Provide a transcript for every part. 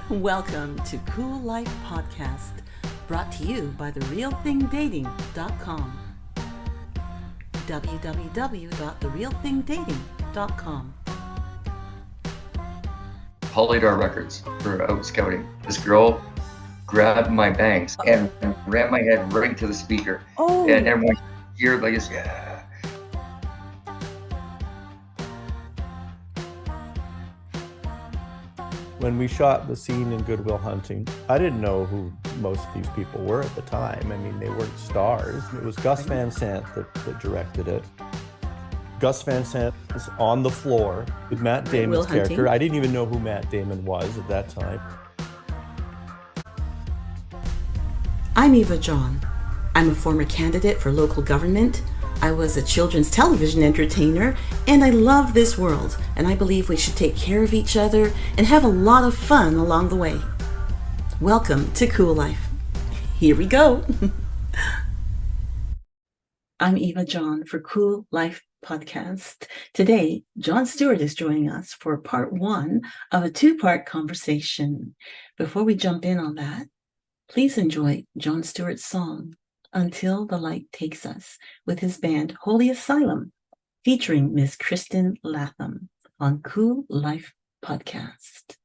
Welcome to Cool Life Podcast, brought to you by therealthingdating.com. www.therealthingdating.com. Polydor Records for out scouting. This girl grabbed my bangs and ran my head right into the speaker. Oh. And everyone heard like this. Yeah. When we shot the scene in Good Will Hunting, I didn't know who most of these people were at the time. I mean, they weren't stars. It was Gus Van Sant that directed it. Gus Van Sant was on the floor with Matt Damon's character. I didn't even know who Matt Damon was at that time. I'm Eva John. I'm a former candidate for local government. I was a children's television entertainer, and I love this world, and I believe we should take care of each other and have a lot of fun along the way. Welcome to Cool Life. Here we go. I'm Eva John for Cool Life Podcast. Today, John Stewart is joining us for part one of a two-part conversation. Before we jump in on that, please enjoy John Stewart's song, Until the Light Takes Us, with his band Holy Asylum, featuring Miss Kristen Latham on Cool Life Podcast.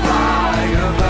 Fire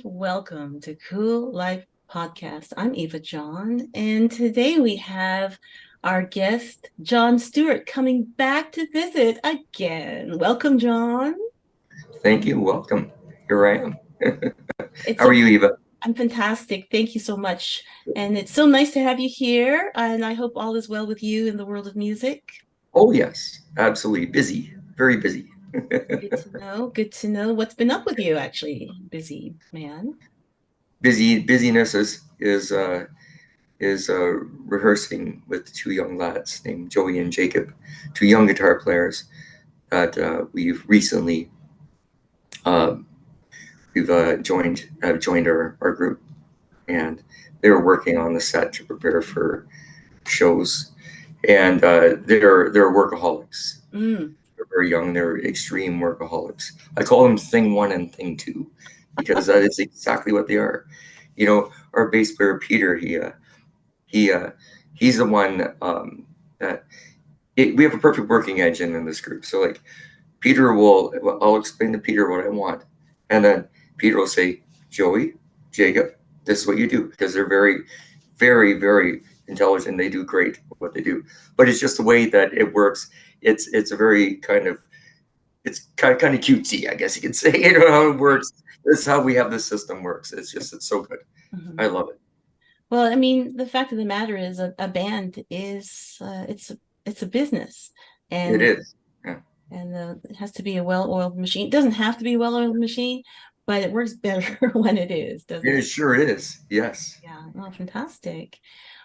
and welcome to Cool Life Podcast. I'm Eva John, and today we have our guest, John Stewart, coming back to visit again. Welcome, John. Thank you. Welcome. Here I am. It's How are you, Eva? I'm fantastic. Thank you so much. And it's so nice to have you here, and I hope all is well with you in the world of music. Oh, yes, absolutely. Busy, very busy. Good to know. Good to know. What's been up with you, actually? Busy man. Busyness is rehearsing with two young lads named Joey and Jacob, two young guitar players that we've recently joined our group, and they were working on the set to prepare for shows, and they're workaholics. They're very young. They're extreme workaholics. I call them Thing One and Thing Two, because that is exactly what they are. You know, our bass player Peter, he's the one that we have a perfect working engine in this group. So like, I'll explain to Peter what I want, and then Peter will say, Joey, Jacob, this is what you do, because they're very, very, very intelligent. They do great at what they do, but it's just the way that it works. It's a very it's kind of cutesy, I guess you could say. You know how it works. This is how we have this system works. It's so good. I love it. Well, I mean, the fact of the matter is, a band is it's a business, and It is. Yeah. And it has to be a well-oiled machine. It doesn't have to be a well-oiled machine, but it works better when it is, doesn't it? It sure is. Yes. Yeah. Oh, fantastic.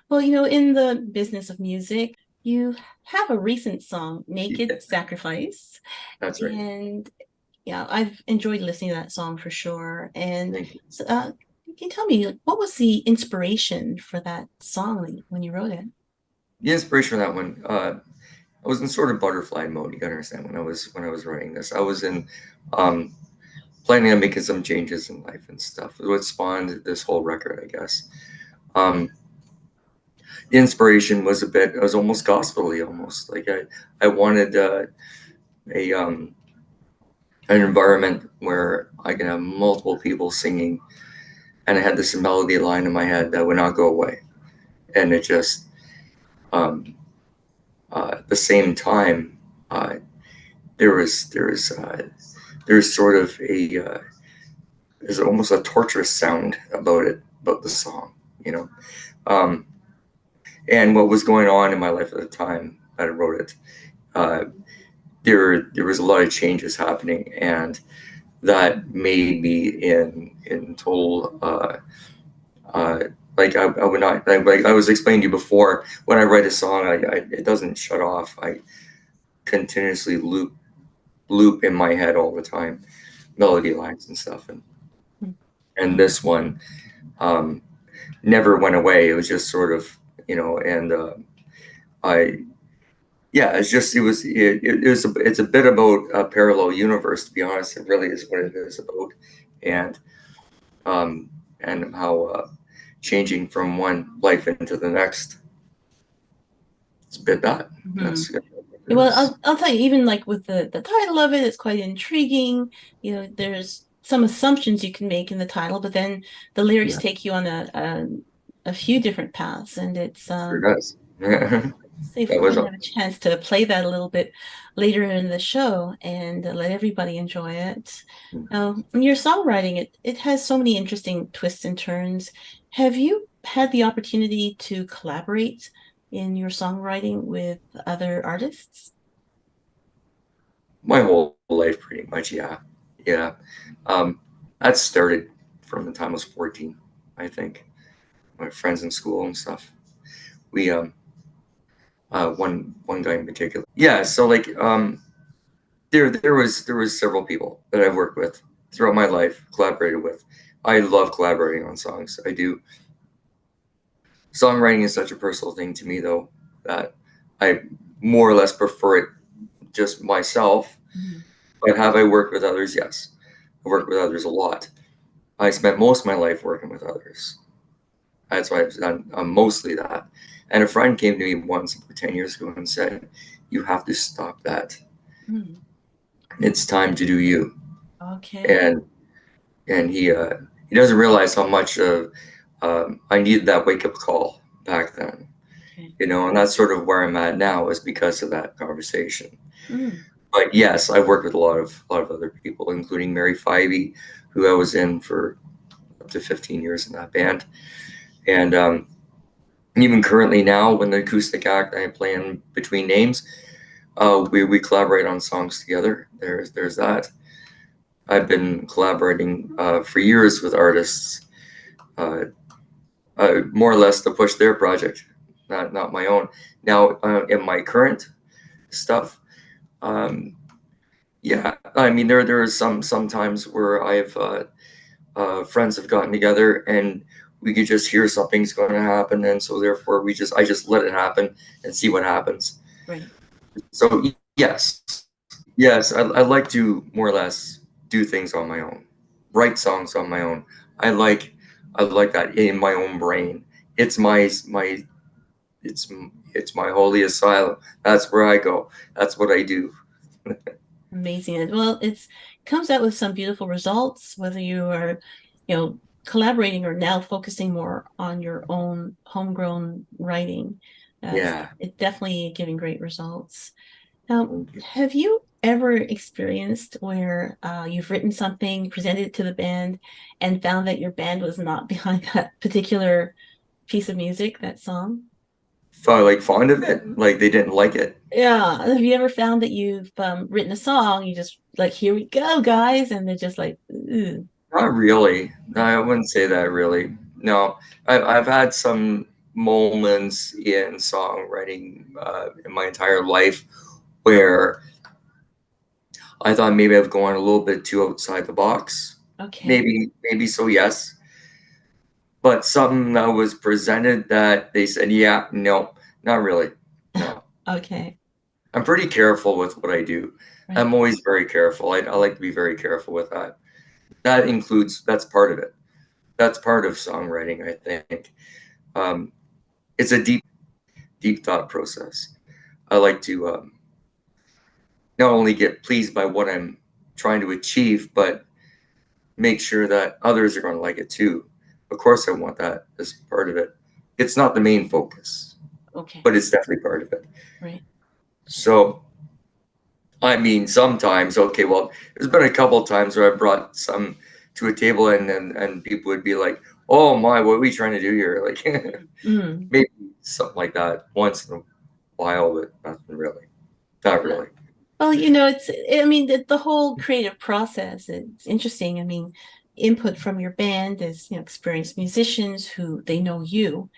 Well, in the business of music, you have a recent song, Naked Sacrifice. That's right. And yeah, I've enjoyed listening to that song for sure. And so, can you tell me, what was the inspiration for that song when you wrote it? The inspiration for that one, I was in sort of butterfly mode. You gotta understand, when I was writing this, I was in planning on making some changes in life and stuff. What spawned this whole record, I guess. The inspiration was it was almost gospel-y, almost like I wanted an environment where I can have multiple people singing, and I had this melody line in my head that would not go away, and it just at the same time there was sort of there's almost a torturous sound about the song, and what was going on in my life at the time that I wrote it. There was a lot of changes happening, and that made me in total like I would not, like I was explaining to you before, when I write a song, it doesn't shut off. I continuously loop in my head all the time, melody lines and stuff, and this one never went away. It was just sort of, and it's a bit about a parallel universe, to be honest. It really is what it is about, and how changing from one life into the next. It's a bit that. That's well, I'll tell you, even like with the title of it, it's quite intriguing. There's some assumptions you can make in the title, but then the lyrics take you on a few different paths, and it's sure does. See if we can have a chance to play that a little bit later in the show and let everybody enjoy it. In your songwriting, it has so many interesting twists and turns. Have you had the opportunity to collaborate in your songwriting with other artists? My whole life, pretty much, yeah. That started from the time I was 14, I think. My friends in school and stuff. We one guy in particular. Yeah, so like there was several people that I've worked with throughout my life, collaborated with. I love collaborating on songs. I do. Songwriting is such a personal thing to me, though, that I more or less prefer it just myself. But have I worked with others? Yes. I worked with others a lot. I spent most of my life working with others. That's why I've done mostly that. And a friend came to me once, about 10 years ago, and said, "You have to stop that. It's time to do you." Okay. And he he doesn't realize how much of I needed that wake up call back then. Okay. And that's sort of where I'm at now is because of that conversation. Mm. But yes, I've worked with a lot of other people, including Mary Fivey, who I was in for up to 15 years in that band. And even currently now, when the acoustic act I play in Between Names, we collaborate on songs together. There's that. I've been collaborating for years with artists, more or less to push their project, not my own. Now, in my current stuff, yeah, I mean there are some times where I've friends have gotten together and we could just hear something's going to happen, and so therefore I just let it happen and see what happens. Right. So yes, I like to more or less do things on my own, write songs on my own. I like that in my own brain. It's my it's my holy asylum. That's where I go. That's what I do. Amazing. Well, it comes out with some beautiful results, whether you are, collaborating or now focusing more on your own homegrown writing. Yeah. It's definitely giving great results. Now, have you ever experienced where you've written something, presented it to the band, and found that your band was not behind that particular piece of music, that song? Like fond of it, like they didn't like it. Yeah. Have you ever found that you've written a song, you just like, here we go, guys, and they're just like, ooh. Not really. No, I wouldn't say that really. No, I've had some moments in songwriting in my entire life where I thought maybe I've gone a little bit too outside the box. Okay. Maybe so, yes. But something that was presented that they said, yeah, no, not really. No. Okay. I'm pretty careful with what I do. Right. I'm always very careful. I like to be very careful with that. That's part of it. That's part of songwriting, I think. It's a deep thought process. I like to not only get pleased by what I'm trying to achieve, but make sure that others are going to like it too. Of course, I want that as part of it. It's not the main focus, Okay. but it's definitely part of it. Right. So, I mean, sometimes, okay, well, there's been a couple of times where I brought some to a table and people would be like, oh my, what are we trying to do here? Like, maybe something like that once in a while, but nothing really. Not really. Well, the whole creative process, it's interesting. I mean, input from your band is, experienced musicians who they know you,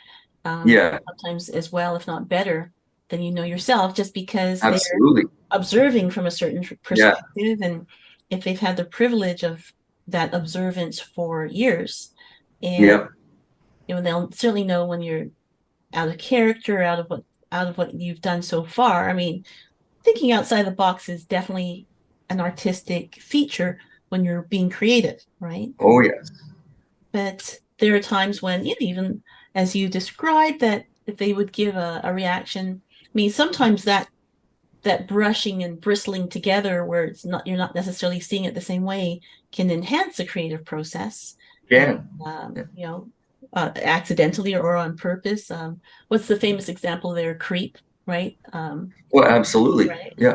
Yeah, sometimes as well, if not better than you know yourself, just because they're absolutely. observing from a certain Yeah, perspective. And if they've had the privilege of that observance for years, and yeah, they'll certainly know when you're out of character, out of what you've done so far. I mean, thinking outside the box is definitely an artistic feature when you're being creative, right? oh yes, But there are times when, even as you described, that if they would give a reaction, I mean, sometimes that brushing and bristling together where you're not necessarily seeing it the same way can enhance the creative process. And, yeah. accidentally or on purpose. What's the famous example there? Creep, right? Well, absolutely. Right. Yeah,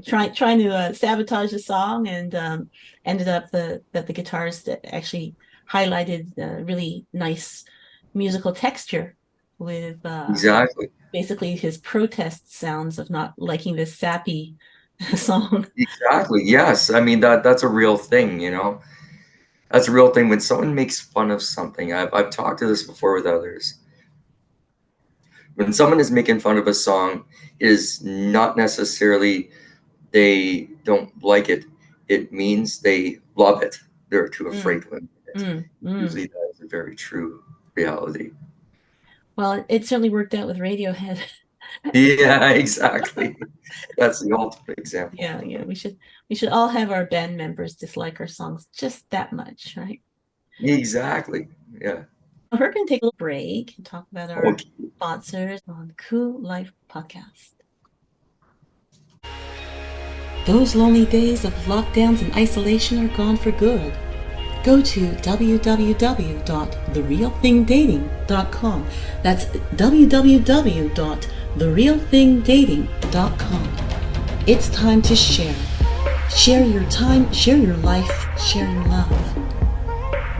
trying to sabotage the song, and ended up that the guitarist actually highlighted really nice musical texture with exactly. basically his protest sounds of not liking this sappy song. Exactly. Yes. I mean that's a real thing. That's a real thing when someone makes fun of something. I've talked to this before with others. When someone is making fun of a song, is not necessarily they don't like it. It means they love it. They're too afraid to admit it. Usually that is a very true reality. Well, it certainly worked out with Radiohead. Yeah, exactly. That's the ultimate example. Yeah, we should all have our band members dislike our songs just that much, right? Exactly. Yeah. We're going to take a little break and talk about our Okay. sponsors on Cool Life Podcast. Those lonely days of lockdowns and isolation are gone for good. go to www.therealthingdating.com. That's www.therealthingdating.com. It's time to share. Share your time, share your life, share your love.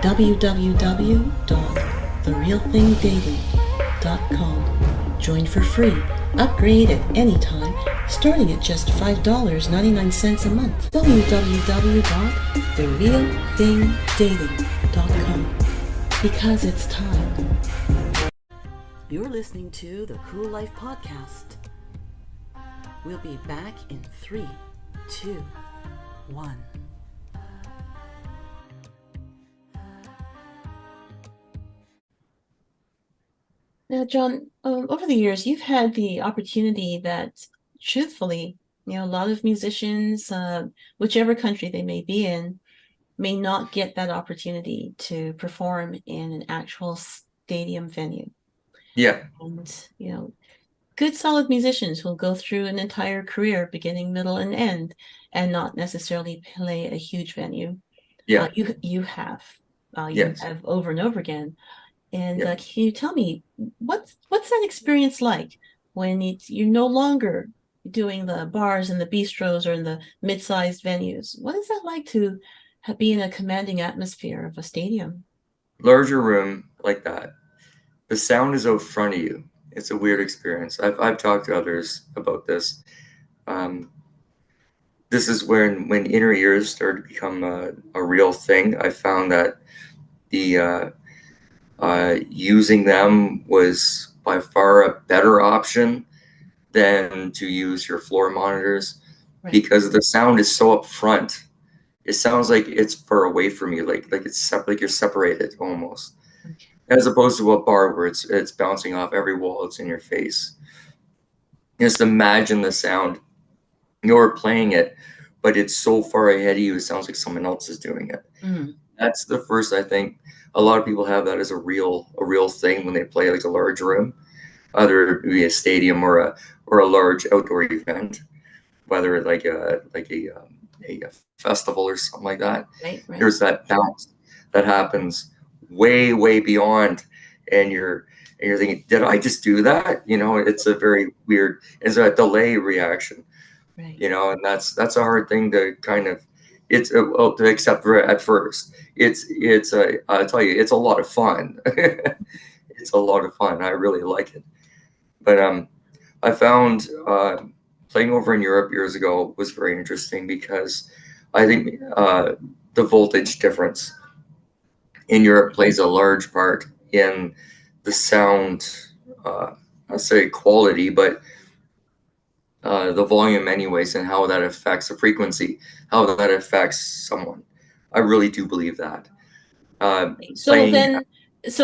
www.therealthingdating.com. Join for free. Upgrade at any time, starting at just $5.99 a month. www.therealthingdating.com. Because it's time. You're listening to the Cool Life Podcast. We'll be back in 3, 2, 1. Now, John, over the years, you've had the opportunity that, truthfully, a lot of musicians, whichever country they may be in, may not get that opportunity to perform in an actual stadium venue. Yeah. And, good solid musicians will go through an entire career, beginning, middle, and end, and not necessarily play a huge venue. Yeah. You have. Yes. Have over and over again. And Yeah. can you tell me, what's that experience like when you're no longer doing the bars and the bistros or in the mid-sized venues? What is that like to be in a commanding atmosphere of a stadium? Larger room like that. The sound is out front of you. It's a weird experience. I've talked to others about this. This is when inner ears started to become a real thing. I found that the using them was by far a better option than to use your floor monitors, Right. because the sound is so up front. It sounds like it's far away from you, like it's like you're separated almost, Okay. as opposed to a bar where it's bouncing off every wall. It's in your face. Just imagine the sound. You're playing it, but it's so far ahead of you. It sounds like someone else is doing it. Mm. That's the first. I think a lot of people have that as a real thing when they play like a large room, either it be a stadium or a large outdoor event, whether like a festival or something like that. Right. There's that bounce that happens way beyond, and you're thinking, did I just do that? It's a very weird. It's a delay reaction. Right. And that's a hard thing to kind of to accept at first. I'll tell you, it's a lot of fun. It's a lot of fun. I really like it. But I found playing over in Europe years ago was very interesting, because I think the voltage difference in Europe plays a large part in the sound, I'll say quality, but the volume anyways, and how that affects the frequency, how that affects someone. I really do believe that. So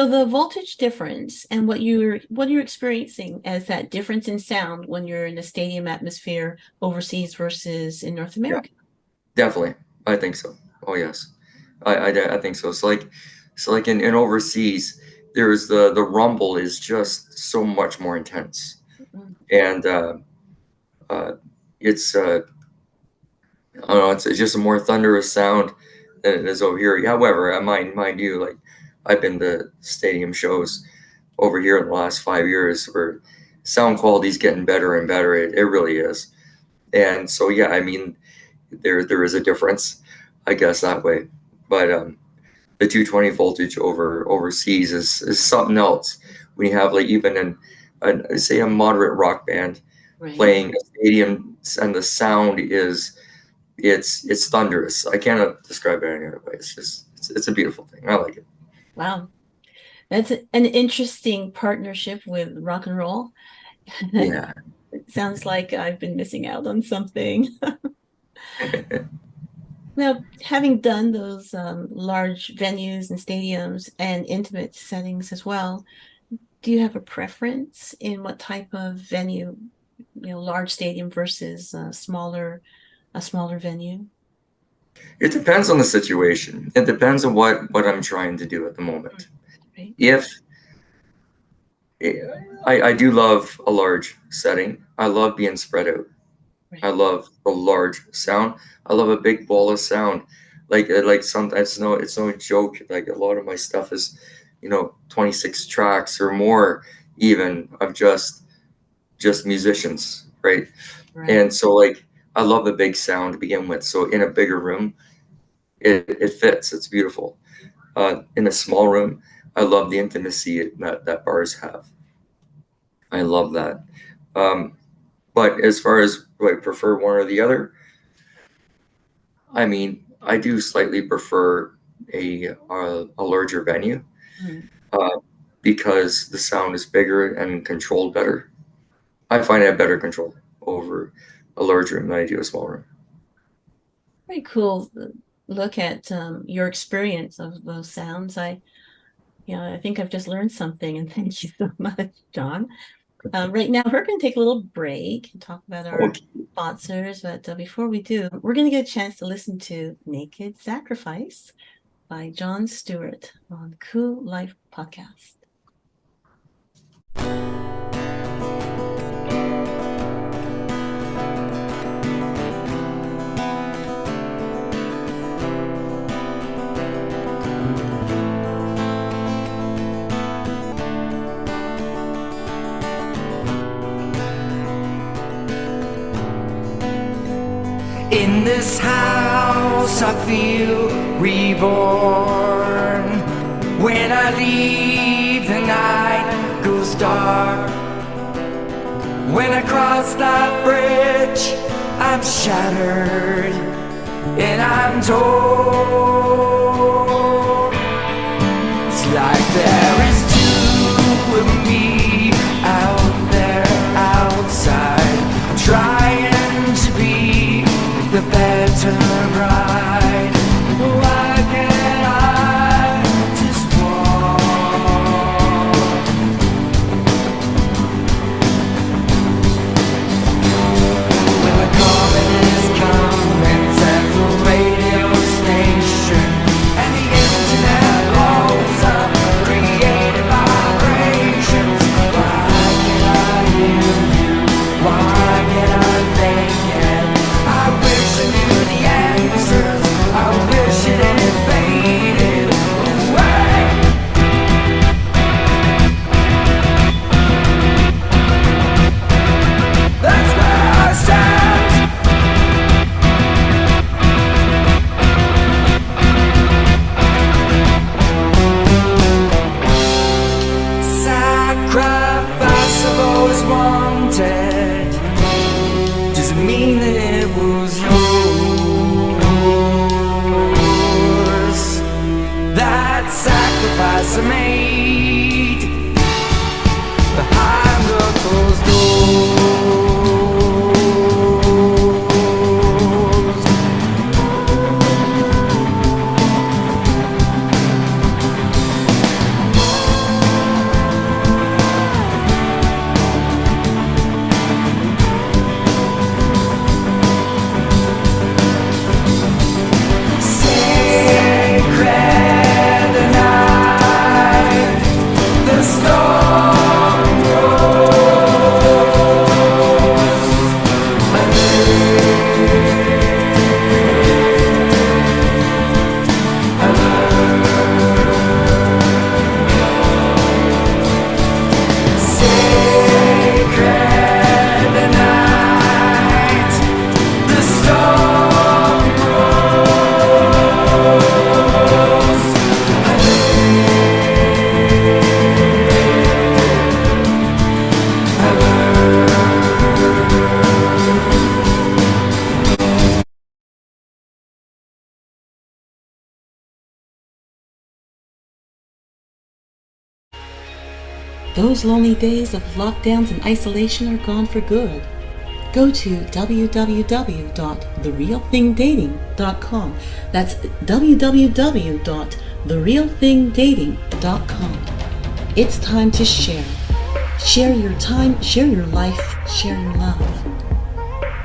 the voltage difference and what you're experiencing as that difference in sound when you're in a stadium atmosphere overseas versus in North America. Yeah, definitely. I think so. Oh yes. I think so. So like in overseas, there's the rumble is just so much more intense. Mm-hmm. And it's I don't know, it's just a more thunderous sound than it is over here. However, mind you, like I've been to stadium shows over here in the last 5 years where sound quality is getting better and better. It really is. And so yeah, I mean, there is a difference, I guess, that way. But the 220 voltage overseas is something else. When you have like even say a moderate rock band playing a stadium, and the sound it's thunderous. I cannot describe it any other way. It's a beautiful thing. I like it. Wow, that's an interesting partnership with rock and roll. Yeah. It sounds like I've been missing out on something. Now, having done those large venues and stadiums and intimate settings as well, do you have a preference in what type of venue, large stadium versus a smaller venue? It depends on the situation. It depends on what I'm trying to do at the moment. Right. If I do love a large setting, I love being spread out. Right. I love a large sound. I love a big ball of sound. Like sometimes, no, it's no joke. Like a lot of my stuff is, 26 tracks or more, even, of just musicians, right? Right. And so, like, I love the big sound to begin with. So in a bigger room, it fits. It's beautiful. In a small room, I love the intimacy that bars have. I love that. But as far as do I prefer one or the other, I mean, I do slightly prefer a larger venue, Mm. because the sound is bigger and controlled better. I find I have better control over a large room than I do a small room. Very cool look at your experience of those sounds. I think I've just learned something, and thank you so much, John. Right now, we're going to take a little break and talk about our Okay. sponsors. But before we do, we're going to get a chance to listen to Naked Sacrifice by John Stewart on Cool Life Podcast. In this house I feel reborn. When I leave the night goes dark. When I cross that bridge I'm shattered and I'm torn. It's like there is two of me out there outside, trying to be the better bride. Why can't I just walk? When the comet is coming, sends the radio station, and the internet blows up, creating vibrations. Why can't I hear you? Why can't I think it? I wish I knew the answers. I wish it had faded away. That's where I stand. Sacrifice I've always wanted doesn't mean that it was yours. That sacrifice I made behind the closed doors. Sacred night, the storm rose. Sacred night, the storm rose. Those lonely days of lockdowns and isolation are gone for good. Go to www.therealthingdating.com. That's www.therealthingdating.com. It's time to share. Share your time, share your life, share your love.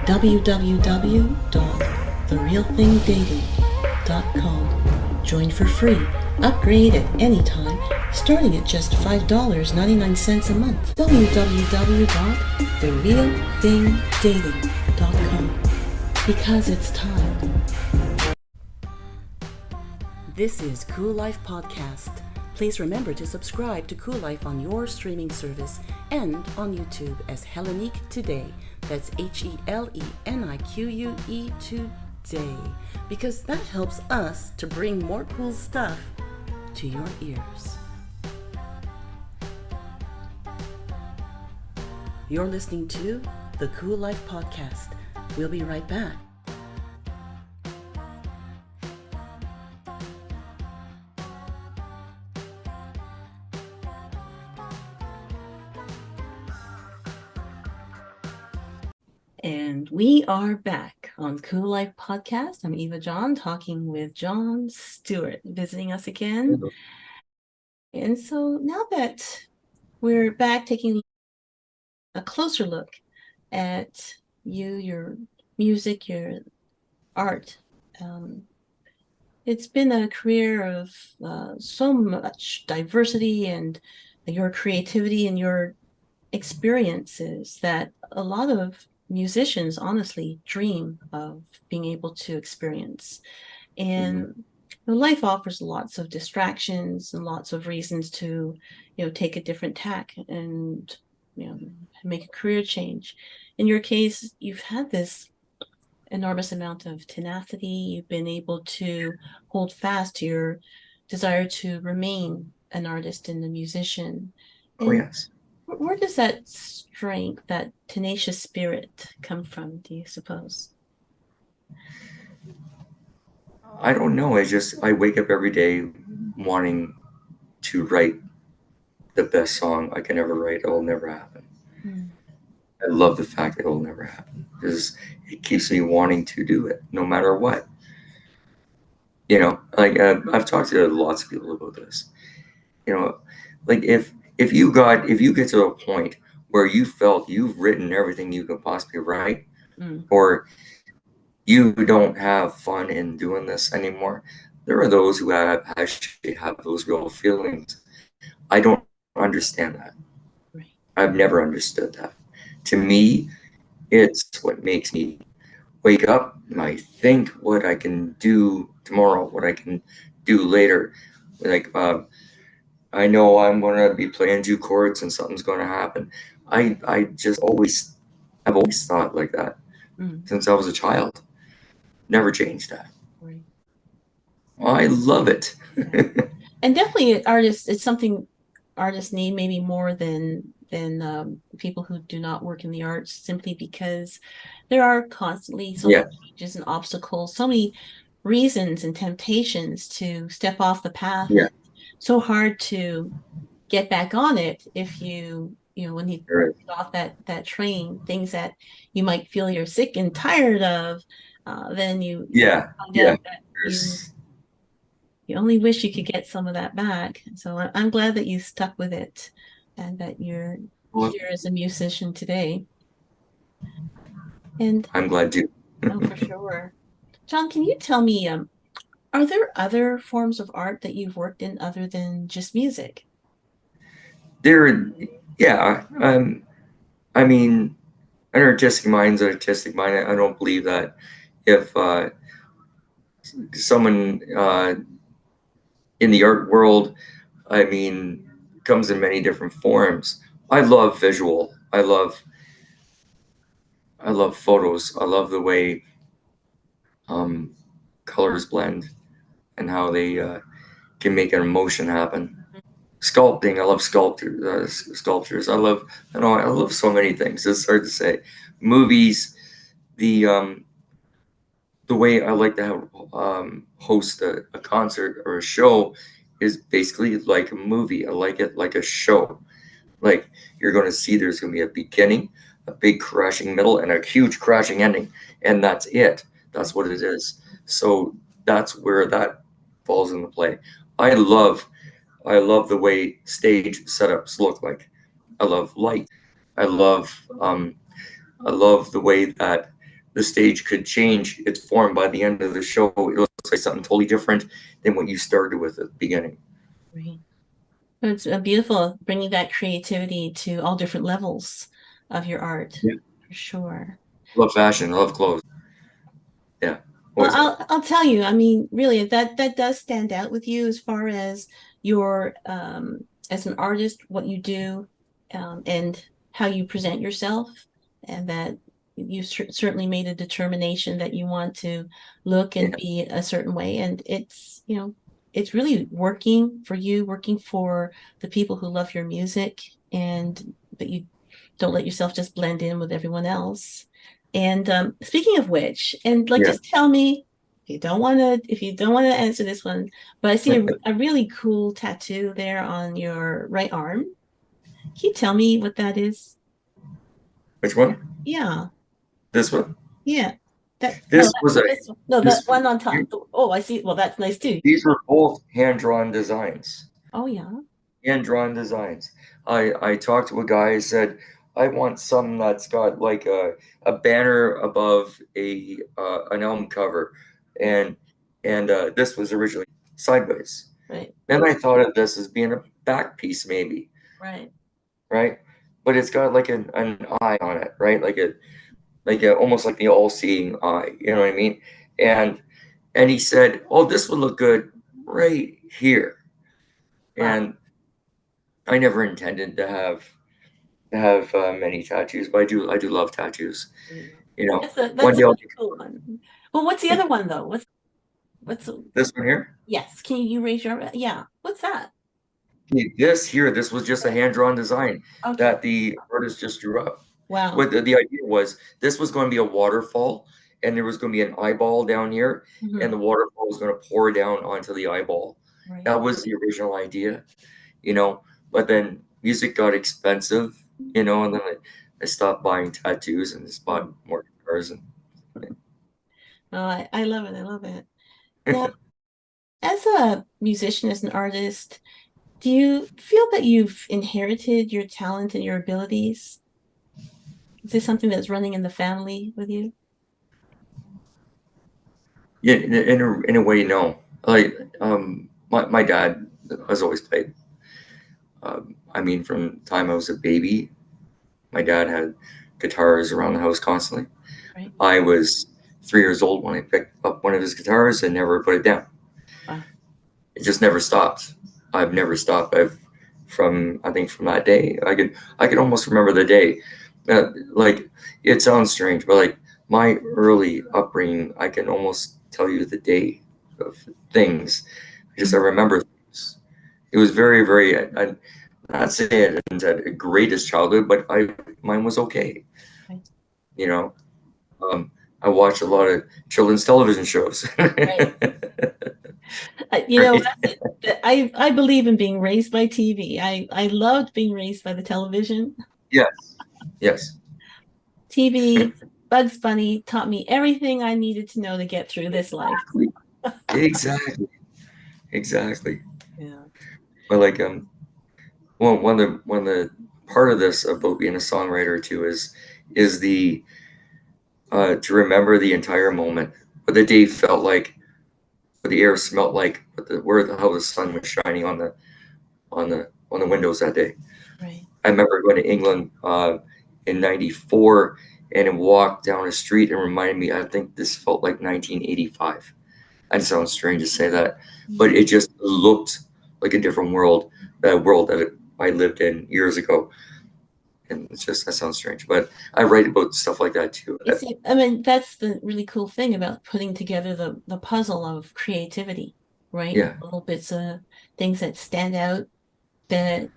www.therealthingdating.com. Join for free. Upgrade at any time, starting at just $5.99 a month. www.therealthingdating.com. Because it's time. This is Cool Life Podcast. Please remember to subscribe to Cool Life on your streaming service and on YouTube as Hellenique Today. That's HELENIQUE Today. Because that helps us to bring more cool stuff to your ears. You're listening to the Cool Life Podcast. We'll be right back. And we are back on Cool Life Podcast. I'm Eva John, talking with John Stewart, visiting us again. Hello. And so now that we're back, taking a closer look at you, your music, your art, it's been a career of so much diversity and your creativity and your experiences that a lot of musicians honestly dream of being able to experience. And life offers lots of distractions and lots of reasons to, take a different tack and, make a career change. In your case, you've had this enormous amount of tenacity. You've been able to hold fast to your desire to remain an artist and a musician. Oh, And yes. where does that strength, that tenacious spirit come from, do you suppose? I don't know. I wake up every day wanting to write the best song I can ever write. It will never happen. I love the fact that it will never happen because it keeps me wanting to do it no matter what. I've talked to lots of people about this. Like if you get to a point where you felt you've written everything you could possibly write, or you don't have fun in doing this anymore, there are those who actually have those real feelings. I don't understand that. Right. I've never understood that. To me, it's what makes me wake up and I think what I can do tomorrow, what I can do later. Like, I know I'm going to be playing 2 chords and something's going to happen. I've always thought like that since I was a child. Never changed that. Right. I love it. And definitely it's something artists need maybe more than people who do not work in the arts, simply because there are constantly so many changes and obstacles, so many reasons and temptations to step off the path. Yeah. So hard to get back on it if when you get off that train, things that you might feel you're sick and tired of, then you find out that you only wish you could get some of that back. So I'm glad that you stuck with it and that you're here as a musician today. And I'm glad too. oh, for sure. John, can you tell me, are there other forms of art that you've worked in other than just music? Yeah. I mean, an artistic mind's an artistic mind. I don't believe that if someone in the art world, comes in many different forms. I love visual. I love photos. I love the way colors blend and how they can make an emotion happen. Sculpting. I love sculptures. I love so many things. It's hard to say. Movies. The way I like to have host a concert or a show is basically like a movie. I like it like a show. Like you're going to see there's going to be a beginning, a big crashing middle, and a huge crashing ending, and that's it. That's what it is. So that's where that falls into play. I love the way stage setups look like. I love light. I love the way that the stage could change its form by the end of the show. It looks like something totally different than what you started with at the beginning. Right. It's beautiful, bringing that creativity to all different levels of your art. Yeah. For sure. I love fashion. I love clothes. Yeah. What Well, was that? I'll tell you. I mean, really, that does stand out with you as far as your as an artist, what you do, and how you present yourself, and that you certainly made a determination that you want to look and Yeah, be a certain way, and it's really working for you, working for the people who love your music, and that you don't let yourself just blend in with everyone else. And speaking of which, and like, yeah. just tell me if you don't want to answer this one, but I see a really cool tattoo there on your right arm. Can you tell me what that is? Which one? Yeah, This one? yeah. That no, This was a this one. No, that this. one on top. Oh, I see. Well, that's nice too. These were both hand-drawn designs. Oh yeah. Hand-drawn designs. I talked to a guy. He said, "I want something that's got like a banner above a an album cover," and this was originally sideways. Right, Then I thought of this as being a back piece, maybe, right. right? But it's got like an eye on it, right? Like a almost like the all-seeing eye. You know what I mean? And he said, "Oh, this would look good right here." Wow. And I never intended to have many tattoos, but I do love tattoos. Yeah. You know, That's a one that's day a I'll really cool one. Well, what's the other one though? What's this one here. yes? Can you raise your yeah? What's that? This here, this was just a hand-drawn design Okay. that the artist just drew up. Wow. What the idea was, this was going to be a waterfall, and there was going to be an eyeball down here, and Mhm. the waterfall was going to pour down onto the eyeball. Right. That was the original idea, you know. But then music got expensive, you know, and then I stopped buying tattoos and just bought more guitars. And Oh, I love it. I love it. Now, as a musician, as an artist, do you feel that you've inherited your talent and your abilities? Is this something that's running in the family with you? yeah, in a way, no. Like my dad has always played. I mean, from the time I was a baby, my dad had guitars around the house constantly. Right. I was 3 years old when I picked up one of his guitars and never put it down. Wow. It just never stopped. I've never stopped. I've from I think from that day, I could almost remember the day. Like it sounds strange, but like my early upbringing, I can almost tell you the day of things. I remember things. It was very, very. I not saying I didn't have a greatest childhood, but I mine was okay. Right. You know, um, I watched a lot of children's television shows. Right. You know, Right? that's it. I believe in being raised by TV. I loved being raised by the television. Yes, yes, TV, Bugs Bunny taught me everything I needed to know to get through this life. exactly, exactly. Yeah. But like one of the part of this about being a songwriter too is the to remember the entire moment, what the day felt like, what the air smelled like, how the sun was shining on the windows that day. Right. I remember going to England in '94 and it walked down a street and reminded me. I think this felt like 1985. It sounds strange to say that, but it just looked like a different world, that world that I lived in years ago. And it's just that sounds strange, but I write about stuff like that too. You see, I mean, that's the really cool thing about putting together the puzzle of creativity, right? Yeah, Little bits of things that stand out that,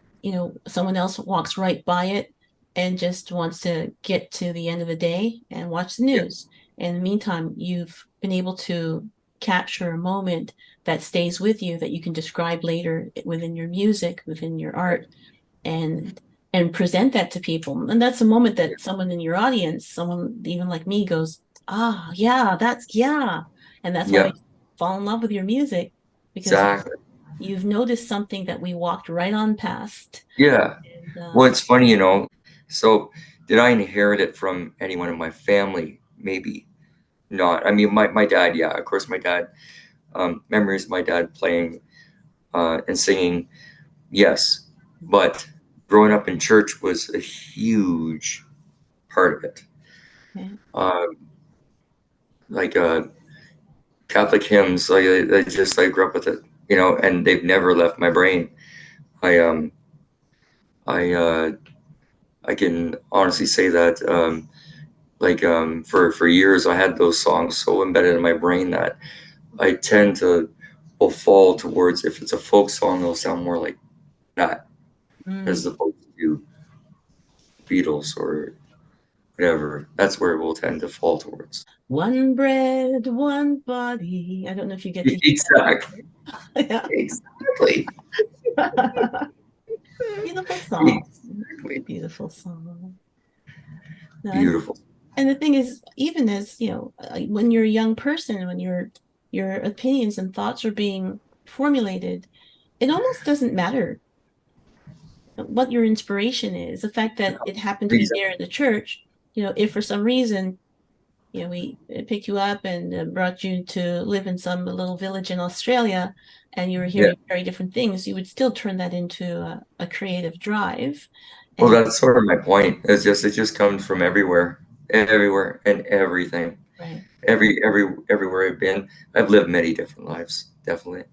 someone else walks right by it and just wants to get to the end of the day and watch the yeah, news. In the meantime, you've been able to capture a moment that stays with you that you can describe later within your music, within your art, and present that to people. And that's a moment that someone in your audience, someone even like me, goes, ah, yeah, yeah. And that's why yeah, they fall in love with your music, because exactly. you've noticed something that we walked right on past. Yeah. And Well, it's funny, you know. So, did I inherit it from anyone in my family? Maybe not. I mean, my dad, yeah, of course, my dad. Memories of my dad playing and singing, yes. But growing up in church was a huge part of it. okay. Uh, like Catholic hymns. I grew up with it, you know, and they've never left my brain. I I can honestly say that for years I had those songs so embedded in my brain that I tend to will fall towards, if it's a folk song, it'll sound more like that as opposed to Beatles or whatever. That's where it will tend to fall towards. One bread, one body. I don't know if you get to hear Exactly. that. Exactly. Beautiful song. Exactly. Beautiful song. No, Beautiful. and the thing is, even as you know, when you're a young person, when your opinions and thoughts are being formulated, it almost doesn't matter what your inspiration is. The fact that it happened to be there in the church, you know, if for some reason, you know, we picked you up and brought you to live in some little village in Australia, and you were hearing very different things, you would still turn that into a creative drive. Well, that's sort of my point. It just comes from everywhere and everything. Right. Everywhere I've been, I've lived many different lives, definitely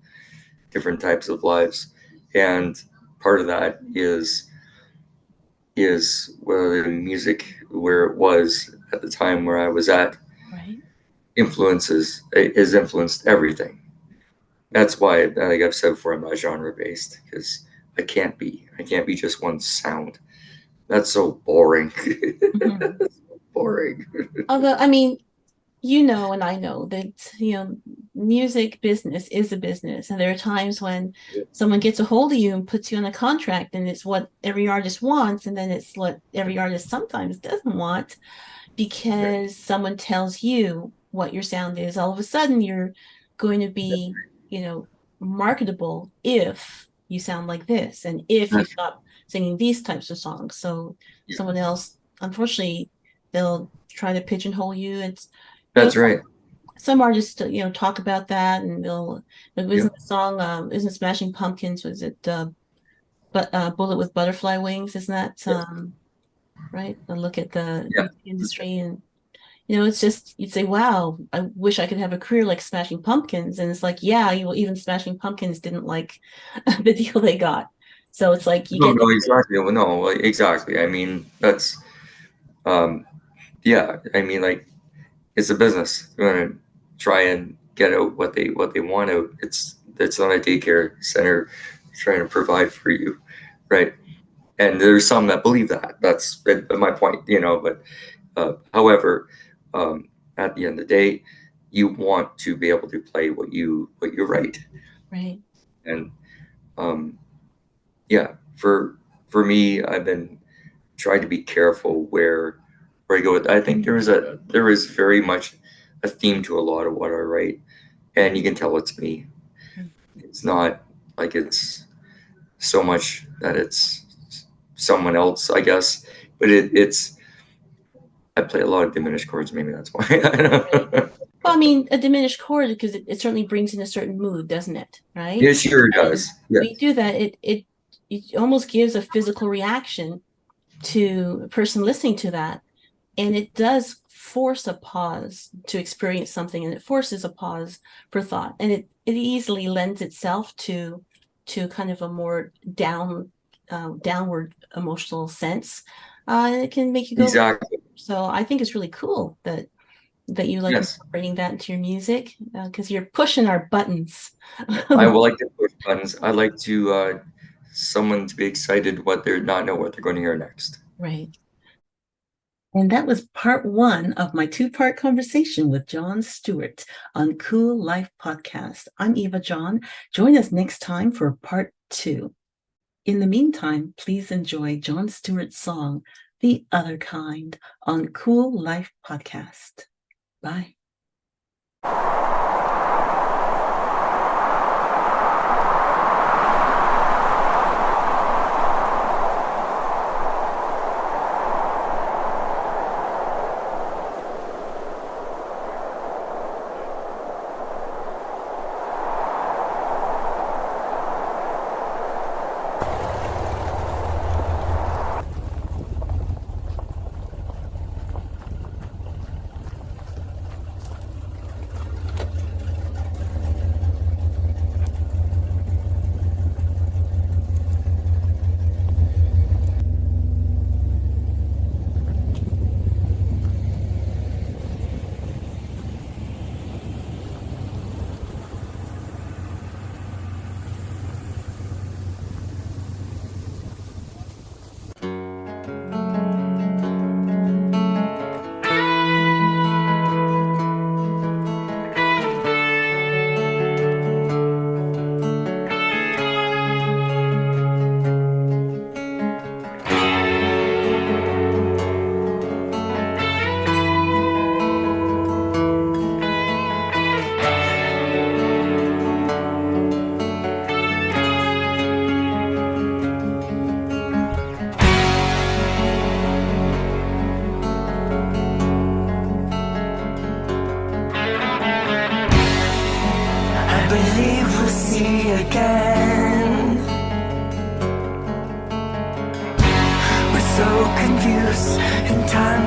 different types of lives, and part of that is where the music, where it was at the time where I was at, Right. has influenced everything. That's why, like I've said before, I'm not genre based, because I can't be just one sound. That's so boring. Mm-hmm. Boring. Although, I mean, you know, and I know that, you know, music business is a business. And there are times when someone gets a hold of you and puts you on a contract, and it's what every artist wants. And then it's what every artist sometimes doesn't want, because someone tells you what your sound is. All of a sudden, you're going to be, you know, marketable if you sound like this, and if you stop singing these types of songs. So someone else, unfortunately, they'll try to pigeonhole you. It's, you That's know, right. some artists, you know, talk about that, and they'll. It wasn't the song. Isn't Smashing Pumpkins? Was it? Bullet with Butterfly Wings. Isn't that right? A look at the music industry, and you know, it's just, you'd say, "Wow, I wish I could have a career like Smashing Pumpkins." And it's like, yeah, you even Smashing Pumpkins didn't like the deal they got. So it's like you No, get. no, exactly. Well, no, exactly. I mean, that's yeah. I mean, like, it's a business. You want to try and get out what they want out. It's not a daycare center trying to provide for you, right? And there's some that believe that. That's my point, you know. But however, at the end of the day, you want to be able to play what you write, Right. and yeah, for me, I've been trying to be careful where I go with. I think there is very much a theme to a lot of what I write, and you can tell it's me. It's not like it's so much that it's someone else, I guess, but it's I play a lot of diminished chords. Maybe that's why. Well, I mean, a diminished chord, because it certainly brings in a certain mood, doesn't it? Right. It sure does. Yeah. When you do that, it almost gives a physical reaction to a person listening to that, and it does force a pause to experience something, and it forces a pause for thought, and it easily lends itself to kind of a more downward emotional sense, and it can make you go. Exactly. So I think it's really cool that you like incorporating that into your music, because you're pushing our buttons. I would like to push buttons. I like to someone to be excited what they're going to hear next. Right. And that was part one of my two-part conversation with John Stewart on Cool Life Podcast. I'm Eva John. Join us next time for part two. In the meantime, please enjoy John Stewart's song, The Other Kind, on Cool Life Podcast. Bye.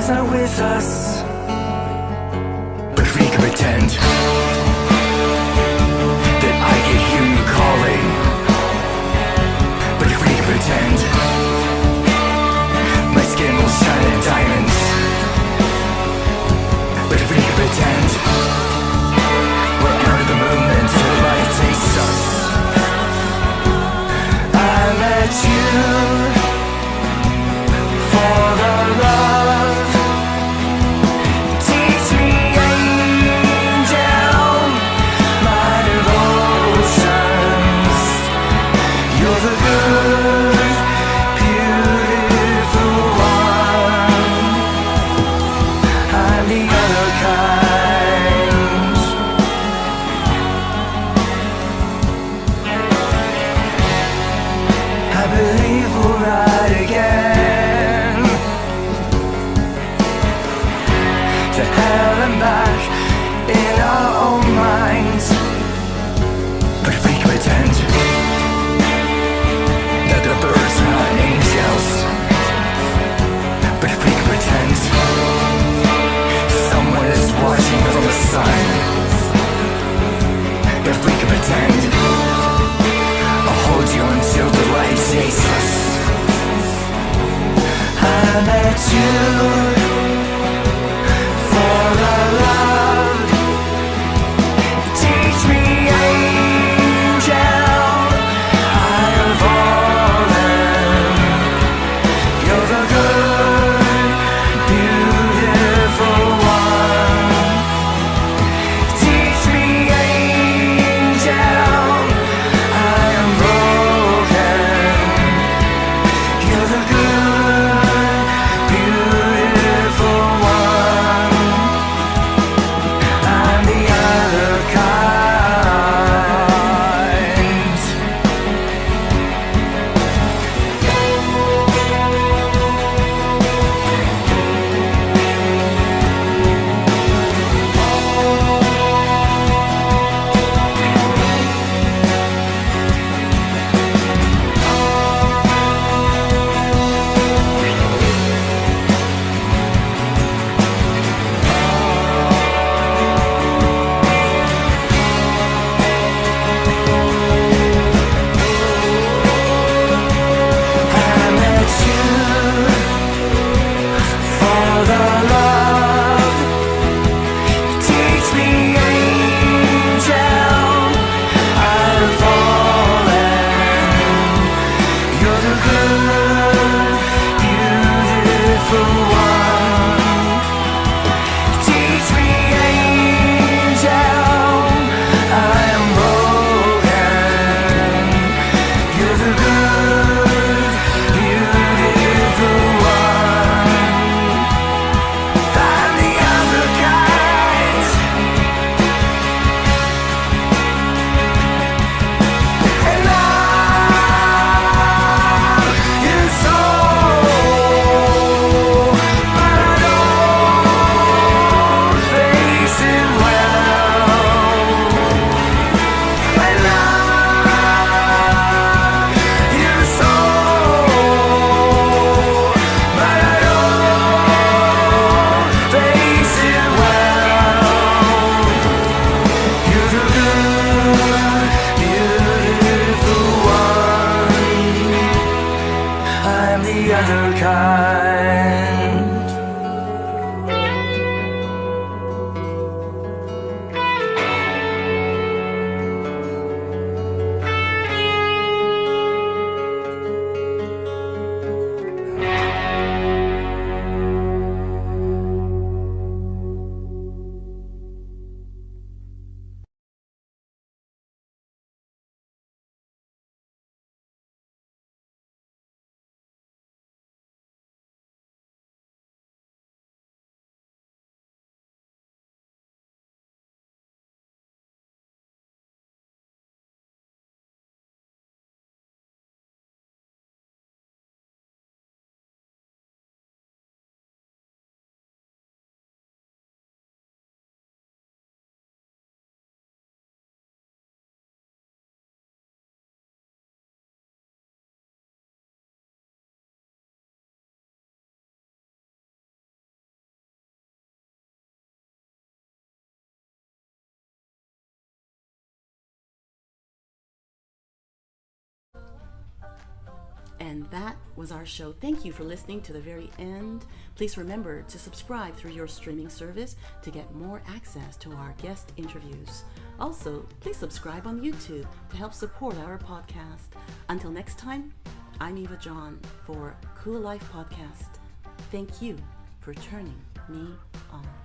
is not with us. But if we can pretend that I can hear you calling, but if we can pretend my skin will shine like diamonds, but if we can pretend we're under the moon until the light takes us. I met you for the love. Teach me, angel, my devotions. You're the good, beautiful one. I'm the other kind. I believe we'll ride again to hell and back in our own minds. But if we can pretend that the birds are not angels, but if we can pretend someone is watching from the sun, but if we can pretend I'll hold you until the light takes us. I met you for the love. Teach me, angel, I am fallen. You're the good, beautiful one. Teach me, angel, I am broken. You're the good, beautiful one. I'm the other kind. I met you for the love. Teach me, angel, I'm fallen. You're the good, beautiful one. Teach me, angel, I am broken. You're the good, beautiful one. I'm the other kind. And love is so, but I don't face it well. And love is so, but I don't face it well. You're the good, beautiful one. I'm the other kind. And that was our show. Thank you for listening to the very end. Please remember to subscribe through your streaming service to get more access to our guest interviews. Also, please subscribe on YouTube to help support our podcast. Until next time, I'm Eva John for Cool Life Podcast. Thank you for turning me on.